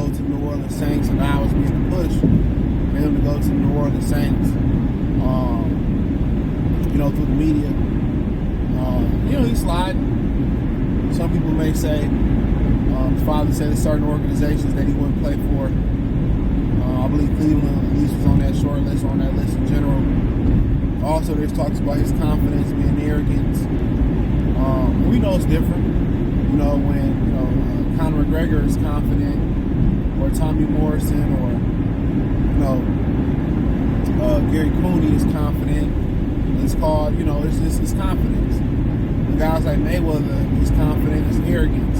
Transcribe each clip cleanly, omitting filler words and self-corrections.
go to the New Orleans Saints, and now it's being a push for him to go to the New Orleans Saints. Through the media. He's sliding. Some people may say his father said there's certain organizations that he wouldn't play for. I believe Cleveland at least was on that short list, on that list in general. Also, there's talks about his confidence being arrogance. We know it's different. When Conor McGregor is confident, or Tommy Morrison, or Gary Cooney is confident. It's called, it's confidence. And guys like Mayweather, his confidence is arrogance.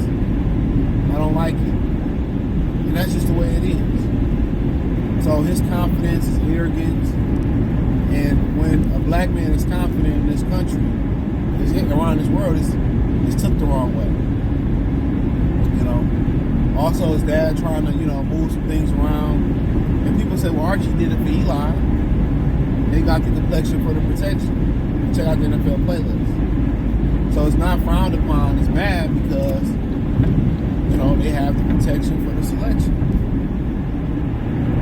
I don't like it. And that's just the way it is. So his confidence is arrogance. And when a black man is confident in this country, around this world, it's took the wrong way. Also his dad trying to, move some things around. And people say, well, Archie did it for Eli. They got the complexion for the protection. Check out the NFL playlist. So it's not frowned upon. It's bad because, they have the protection for the selection.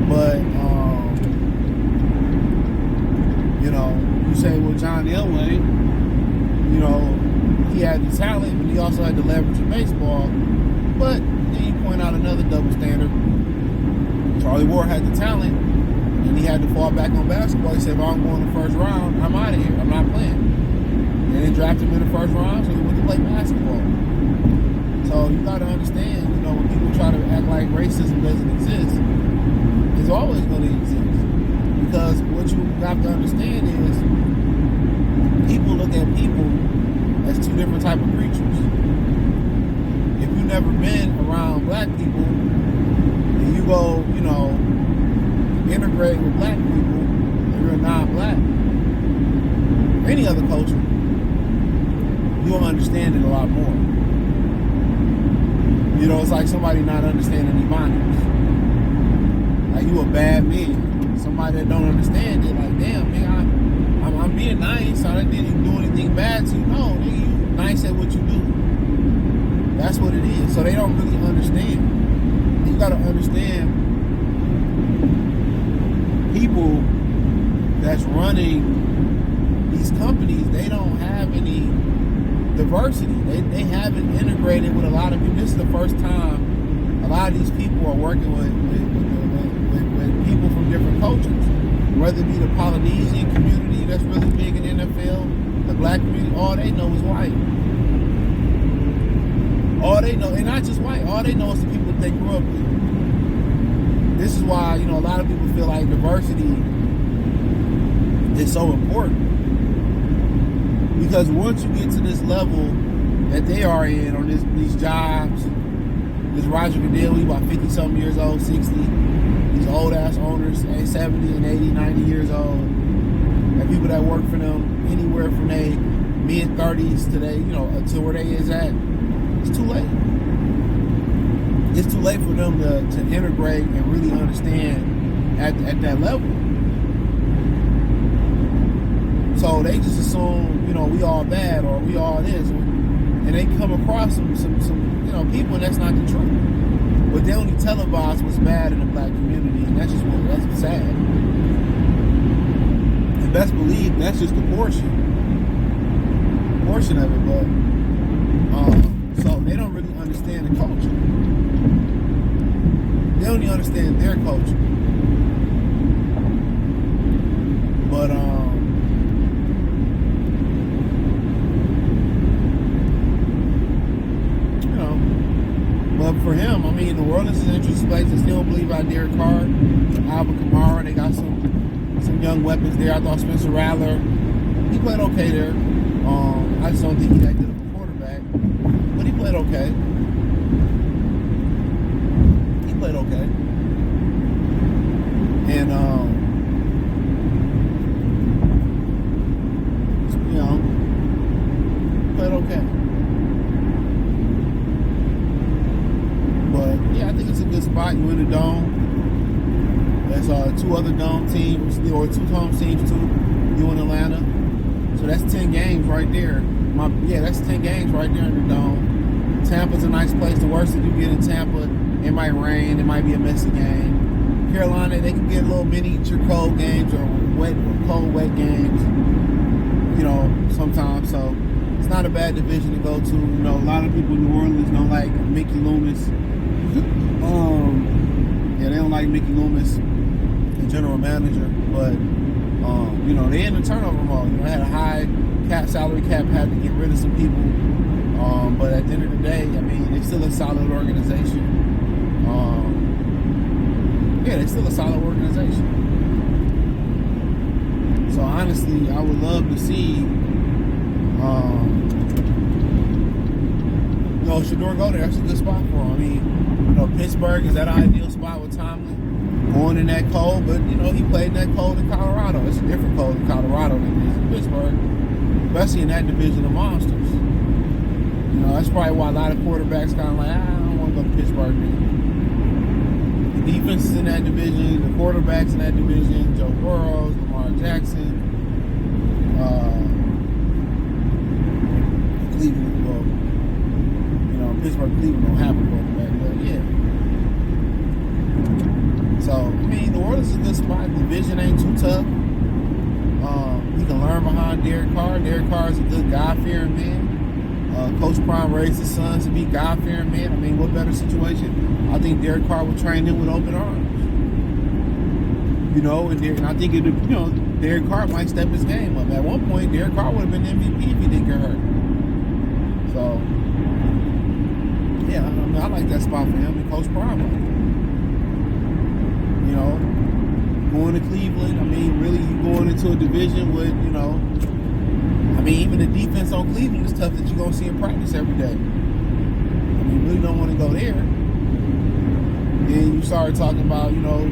But, you say, well, John Elway, he had the talent, but he also had the leverage in baseball. But then you point out another double standard. Charlie Ward had the talent, and he had to fall back on basketball. He said, if I'm going the first round, I'm out of here. I'm not playing. They didn't draft him in the first round, so he went to play basketball. So you got to understand, when people try to act like racism doesn't exist, it's always going to exist. Because what you have to understand is people look at people as two different type of creatures. If you've never been around black people, and you go, integrate with black people, and you're non-black, or any other culture, you'll understand it a lot more. It's like somebody not understanding Ebonics. Like, you a bad man. Somebody that don't understand it, like, damn, man, I'm being nice. I didn't even do anything bad to you. No, nigga, you nice at what you do. That's what it is. So they don't really understand. You gotta understand, people that's running these companies, they don't have any diversity. They haven't integrated with a lot of people. This is the first time a lot of these people are working with people from different cultures. Whether it be the Polynesian community that's really big in NFL, the black community, all they know is white. All they know, and not just white, all they know is the people that they grew up with. This is why, a lot of people feel like diversity is so important. Because once you get to this level that they are in, on these jobs, this Roger Goodell, he about 50-something years old, 60. These old-ass owners, 70 and 80, 90 years old. And people that work for them anywhere from their mid-30s to to where they is at. It's too late. It's too late for them to integrate and really understand at that level. So they just assume, we all bad or we all this. And they come across some people, and that's not the truth. But they only televise what's bad in the black community, and that's sad. And best believe that's just a portion of it, but so they don't really understand the culture. They only understand their culture. But but for him, the world is an interesting place. I still believe out Derek Carr, Alvin Kamara. They got some young weapons there. I thought Spencer Rattler, he played okay there. I just don't think he's that good of a quarterback, but he played okay. And played okay. But yeah, I think it's a good spot. You in the dome. There's two other dome teams, or two home teams too. You in Atlanta, so that's 10 games right there. That's 10 games right there in the dome. Tampa's a nice place. The worst that you get in Tampa It might rain. It might be a messy game. Carolina, they can get little miniature cold games or cold, wet games, you know, sometimes. So it's not a bad division to go to. You know, a lot of people in New Orleans don't like Mickey Loomis. Yeah, they don't like Mickey Loomis, the general manager. But, you know, they in the turnover mode. You know, they had a high salary cap, had to get rid of some people. But at the end of the day, I mean, they're still a solid organization. Yeah, they're still a solid organization. So honestly, I would love to see, you know, Shedeur go there. That's a good spot for him. I mean, you know, Pittsburgh is that an ideal spot with Tomlin going in that cold, but you know, he played in that cold in Colorado. It's a different cold in Colorado than it is in Pittsburgh, especially in that division of monsters. You know, that's probably why a lot of quarterbacks kind of like, I don't want to go to Pittsburgh, man. The defense is in that division, the quarterbacks in that division, Joe Burrow, Lamar Jackson, Cleveland, well, you know, Pittsburgh, Cleveland don't have a quarterback, but yeah. So, I mean, New Orleans is a good spot. The division ain't too tough. You can learn behind Derek Carr. Derek Carr is a good God-fearing man. Coach Prime raised his sons to be God-fearing men. I mean, what better situation? I think Derek Carr would train him with open arms. You know, and I think it, you know, Derek Carr might step his game up. At one point, Derek Carr would have been MVP if he didn't get hurt. So, yeah, I mean, I like that spot for him and Coach Prime. You know, going to Cleveland, I mean, really, you going into a division with, you know, I mean, even the defense on Cleveland is tough that you're going to see in practice every day. I mean, you really don't want to go there. Then you start talking about, you know,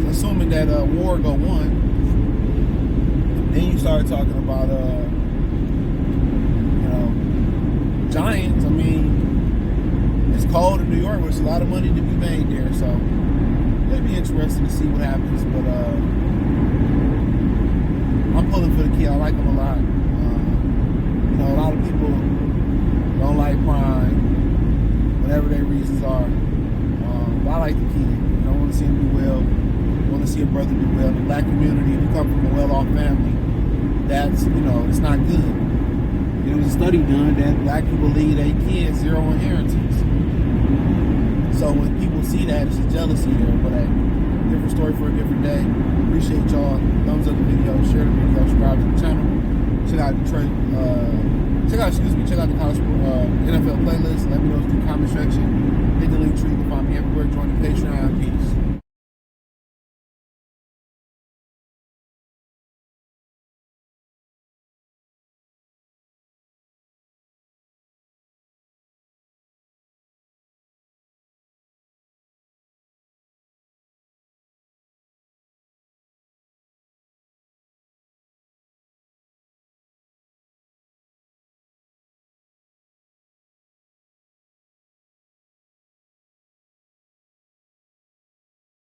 assuming that Ward go one. Then you start talking about, you know, Giants. I mean, it's cold in New York, but there's a lot of money to be made there. So it'll be interesting to see what happens. But I'm pulling for the kid. I like him a lot. You know, a lot of people don't like Prime, whatever their reasons are. But I like the kid. You know, I want to see him do well. I want to see a brother do well. The black community, if you come from a well-off family, that's, you know, it's not good. There was a study done that black people leave their kids zero inheritance. So when people see that, it's a jealousy there. But hey, different story for a different day. Appreciate y'all. Thumbs up the video, share the video, subscribe to the channel. Check out Detroit. Check out the college NFL playlist. Let me know in the comment section. Hit the link tree to find me everywhere.